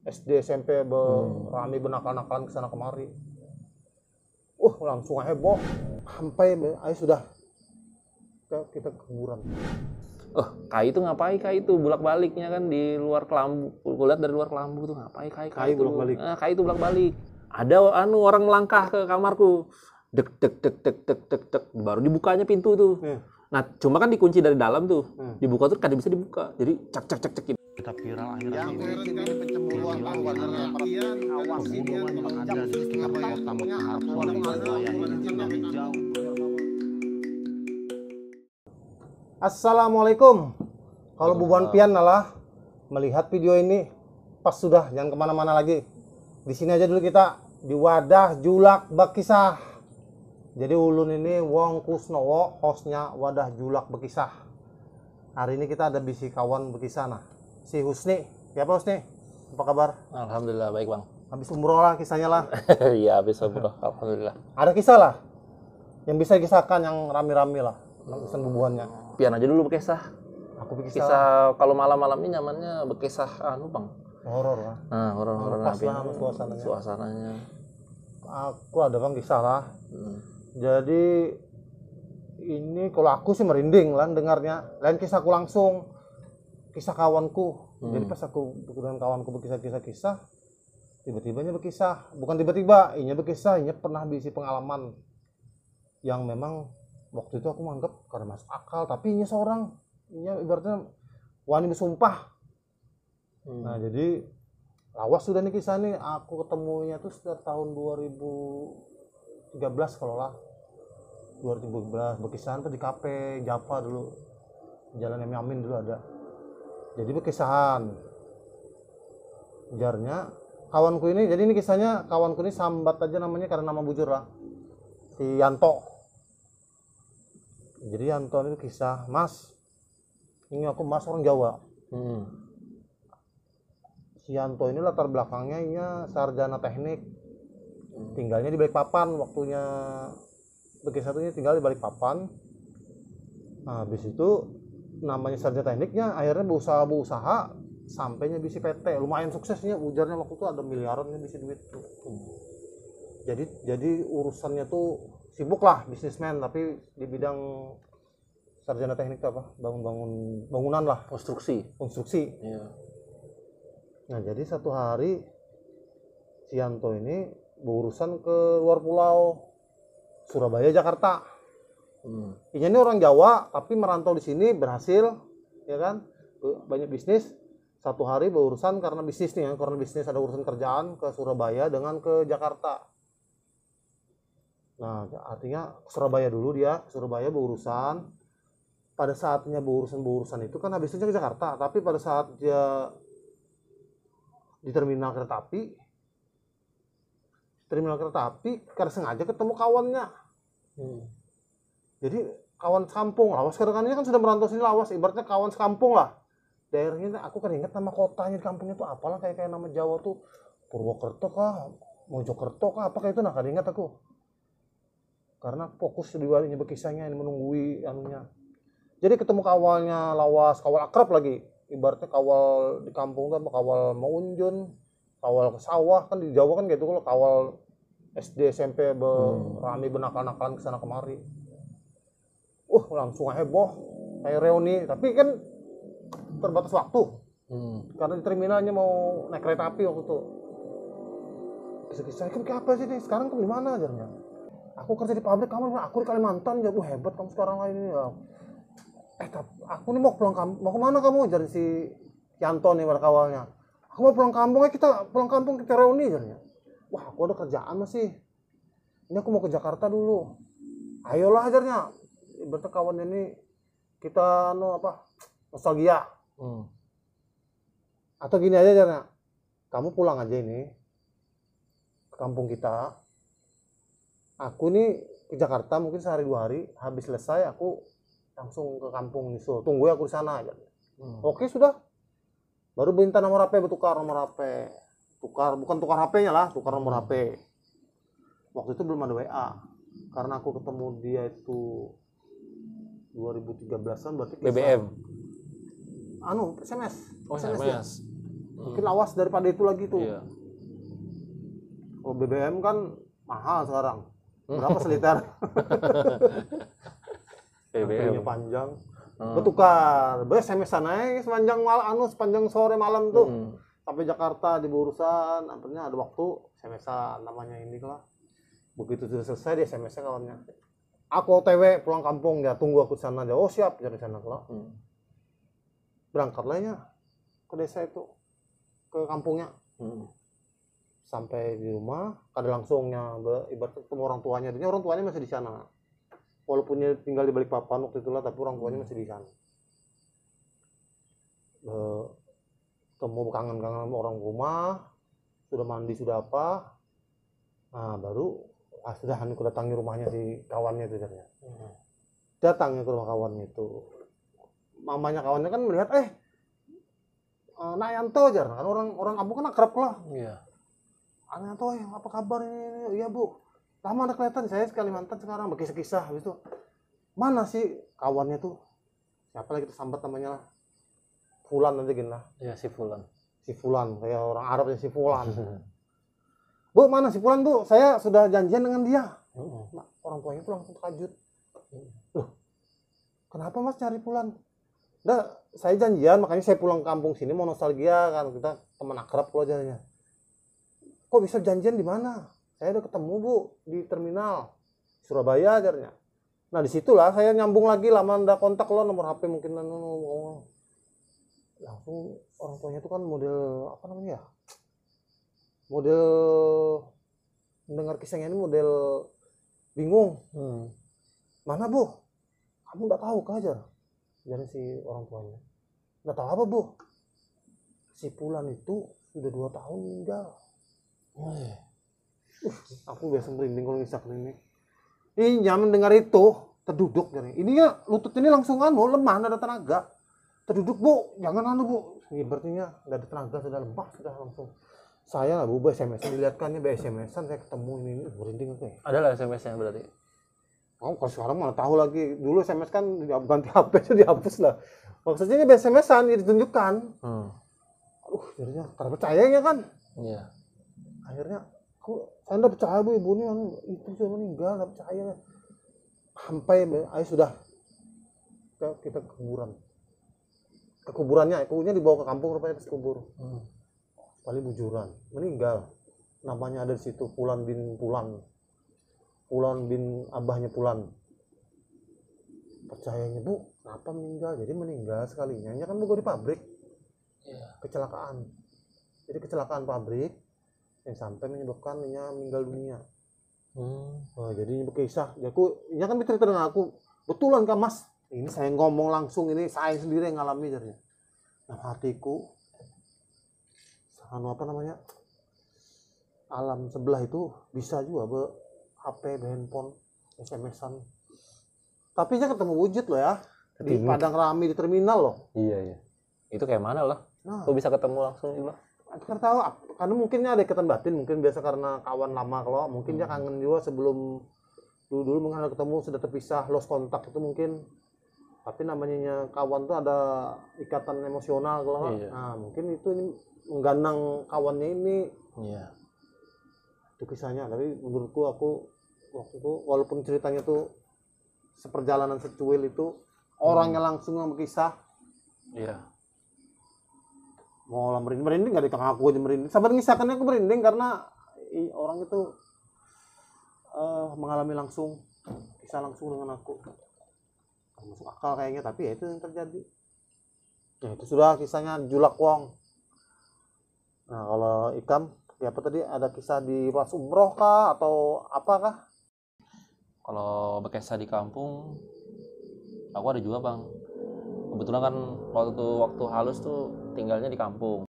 SD SMP rame benakal-nakalan kesana kemari. Langsung heboh. Sampai ayo sudah kita ke kuburan. Kai itu ngapain? Kai itu bolak-baliknya kan di luar kelambu. Kulihat dari luar kelambu tuh ngapain Kai bolak-balik. Kai itu bolak-balik. Ada orang melangkah ke kamarku. Dek dek dek dek dek dek dek. Baru dibukanya pintu tuh. Nah, cuma kan dikunci dari dalam tuh. Dibuka tuh kada bisa dibuka. Jadi cek cek cek cek. Kita viral akhirnya ini pencemburuan warga perhatian pembunuhan yang ada di sekitar kota Harsuan Surabaya ini dari jauh. Assalamualaikum. Kalau Bu Buan Pian nalah melihat video ini, pas sudah, jangan kemana-mana lagi. Di sini aja dulu kita di Wadah Julak Bekisah. Jadi ulun ini Wong Kusnowo, hostnya Wadah Julak Bekisah. Hari ini kita ada bisi kawan Bekisah nah, si Husni. Ya Pak Husni, apa kabar? Alhamdulillah baik Bang. Habis umroh lah kisahnya lah. Iya habis umroh, alhamdulillah. Ada kisah lah yang bisa disahkan yang rame-rame lah, urusan bubuannya. Pian aja dulu bekisah. Aku kisah kalau malam-malam ini nyamannya bekisah Bang. Horor lah. Nah, horor pas lah suasananya. Aku ada Bang kisah lah. Jadi ini kalau aku sih merinding lah dengarnya. Lain kisahku langsung, kisah kawanku. Jadi pas aku dengan kawanku berkisah-kisah, tiba-tibanya berkisah. Bukan tiba-tiba, inya berkisah, inya pernah diisi pengalaman yang memang waktu itu aku menganggap karena masuk akal, tapi inya seorang, inya ibaratnya wani bersumpah. Nah jadi lawas sudah nih kisah nih. Aku ketemunya tuh sekitar tahun 2013 kalau lah, 2013 berkisahan tuh di kafe Java dulu, Jalan Emi Amin dulu ada. Jadi berkisahan jarnya kawanku ini. Jadi ini kisahnya kawanku ini sambat aja namanya karena nama bujur lah, si Yanto. Jadi Yanto ini kisah, Mas, ini aku Mas orang Jawa. Si Yanto ini latar belakangnya ini sarjana teknik, tinggalnya di Balikpapan. Waktunya berkisah satunya tinggal di Balikpapan. Nah, habis itu namanya sarjana tekniknya akhirnya berusaha sampainya bisi PT, lumayan suksesnya, ujarnya waktu itu ada miliarannya bisi duit tuh. Jadi urusannya tuh sibuk lah, bisnismen, tapi di bidang sarjana teknik itu apa? Bangunan lah, konstruksi. Iya. Nah, jadi satu hari si Yanto ini berurusan ke luar pulau, Surabaya, Jakarta. Inya ini orang Jawa tapi merantau di sini, berhasil, ya kan? Banyak bisnis. Satu hari berurusan karena bisnis nih, karena bisnis ada urusan kerjaan ke Surabaya dengan ke Jakarta. Nah, artinya Surabaya dulu dia, Surabaya berurusan. Pada saatnya berurusan itu kan habisnya ke Jakarta, tapi pada saat dia di terminal kereta api karena sengaja ketemu kawannya. Jadi kawan sekampung, lawas kadang-kadang kan sudah merantau sini, lawas ibaratnya kawan sekampung lah. Daerahnya aku kan ingat nama kotanya di kampungnya tuh apalah, kayak nama Jawa tuh Purwokerto kah, Mojokerto kah, apa kayak itu, nah kan ingat aku. Karena fokus di baliknya berkisahnya ini menunggui anunya. Jadi ketemu kawalnya lawas, kawal akrab lagi. Ibaratnya kawal di kampung tuh apa, kawal maunjun, kawal ke sawah, kan di Jawa kan gitu. Kalau kawal SD SMP rame benakal-nakalan kesana kemari. Langsung heboh kayak reuni, tapi kan terbatas waktu. Karena di terminalnya mau naik kereta api waktu itu. Kisah-kisah kan kayak apa sih nih? Sekarang kamu di mana ajarnya? Aku kerja di pabrik, kamu aku di Kalimantan, ya hebat kamu sekarang lah ini ya. Aku nih mau pulang kampung. Mau kemana kamu? Jadi si Yanto nih berkawalnya. Aku mau pulang kampung, kita pulang kampung, kita reuni ajarnya. Wah, aku ada kerjaan masih. Ini aku mau ke Jakarta dulu. Ayolah ajarnya. Ibaratnya kawan ini kita nostalgia. Atau gini aja ajarnya. Kamu pulang aja ini ke kampung kita. Aku nih ke Jakarta mungkin sehari 2 hari, habis selesai aku langsung ke kampung nyusul. Tunggu ya aku di sana aja. Oke sudah. Baru minta nomor HP, bertukar nomor HP. Bukan tukar HP-nya lah, tukar nomor HP. Waktu itu belum ada WA. Karena aku ketemu dia itu 2013-an berarti BBM. SMS. SMS. Mungkin awas daripada itu lagi tuh. Iya. Kalau BBM kan mahal sekarang. Berapa seliter? BBM. Antrinya panjang. Bertukar, SMS-an aja sepanjang sore malam tuh. Sampai Jakarta di urusan, akhirnya ada waktu SMS-an namanya ini lah. Begitu sudah selesai dia SMS-nya kawannya. Aku OTW pulang kampung ya, tunggu aku sana aja. Oh siap, dari sana kalau. Berangkatlah ya ke desa itu, ke kampungnya. Sampai di rumah, ada langsungnya ibarat ketemu orang tuanya. Dia orang tuanya masih di sana. Walaupun dia tinggal di Balikpapan waktu itulah, tapi orang tuanya masih di sana. Ketemu kangen-kangen sama orang rumah, sudah mandi sudah apa. Nah baru sudah aku datangi rumahnya si kawannya itu ternyata. Datangnya ke rumah kawannya itu. Mamanya kawannya kan melihat Nak Yanto aja kan orang kampung kan akrab lah. Iya. Yanto apa kabar ini? Iya Bu. Lama ada kelihatan saya di Kalimantan sekarang berkisah-kisah habis itu. Mana sih kawannya tuh? Siapa lagi kita sambat namanya? Fulan nanti gini lah. Iya si Fulan. Si Fulan kayak orang Arab ya si Fulan. Bu mana si Fulan Bu? Saya sudah janjian dengan dia. Nah, orang tuanya tuh langsung terkejut. Loh, kenapa Mas cari Fulan? Nah, saya janjian makanya saya pulang ke kampung sini mau nostalgia kan kita teman akrab kalau jadinya. Kok bisa janjian di mana? Saya udah ketemu Bu di terminal Surabaya ajarnya. Nah disitulah saya nyambung lagi lama ndak kontak lo nomor HP mungkin langsung orang tuanya itu kan model apa namanya ya? Model mendengar kisahnya ini model bingung. Mana Bu? Kamu nggak tahu kah ajar? Jadi si orang tuanya. Nggak tahu apa Bu? Si Fulan itu sudah 2 tahun meninggal. Aku biasa merinding kalau kisah ini. Ini nyaman dengar itu terduduk dari. Ini ya lutut ini langsung lemah, nggak ada tenaga. Terduduk Bu, jangan Bu. Ini berartinya nggak ada tenaga sudah lemah sudah langsung. Saya nggak Bu SMS dilihatkannya SMS-an saya ketemu ini merinding aku ya. Ada lah SMS-nya berarti. Oh kalau sekarang mana tahu lagi. Dulu SMS kan ganti HP itu dihapus lah. Maksudnya ini SMS-an ditunjukkan. Jadinya karena percayanya kan. Iya. Akhirnya saya nggak percaya Bu ibu ini itu sudah meninggal nggak percaya. Sampai ayo sudah kita ke kuburan. Ke kuburannya dibawa ke kampung rupanya ke kubur. Kali bujuran meninggal. Namanya ada di situ Fulan bin abahnya Fulan. Percayanya Bu, kenapa meninggal? Jadi meninggal sekalinya. Ini kan bekerja di pabrik. Kecelakaan. Jadi kecelakaan pabrik yang sampai menyebabkan dia meninggal dunia. Jadi ini berkisah. Ini kan bercerita dengan aku. Betulan kan Mas? Ini saya ngomong langsung ini saya sendiri yang ngalami jadinya. Nah hatiku, apa namanya? Alam sebelah itu bisa juga HP, handphone, SMS-an. Tapi saya ketemu wujud loh ya. Di Padang Rami di terminal loh. Iya. Itu kayak mana loh? Nah, Kok bisa ketemu langsung juga? Karena tahu, karena mungkinnya ada ikatan batin, mungkin biasa karena kawan lama kalau mungkin dia kangen juga sebelum dulu mengenal ketemu sudah terpisah, lost kontak itu mungkin. Tapi namanya kawan tuh ada ikatan emosional kalau. Iya. Nah, mungkin itu ini mengganang kawannya ini. Iya. Itu kisahnya. Tapi menurutku aku waktu itu walaupun ceritanya tuh seperjalanan secuil itu orangnya langsung yang berkisah. Iya. Mau merinding nggak di aku aja merinding. Sabar ngisahkannya aku merinding karena orang itu mengalami langsung kisah langsung dengan aku. Masuk akal kayaknya tapi ya itu yang terjadi. Ya itu sudah kisahnya Julak Wong. Nah kalau Ikam ya apa tadi ada kisah di pas umroh kah atau apakah? Kalau berkisah di kampung, aku ada juga Bang. Kebetulan kan waktu halus tuh tinggalnya di kampung.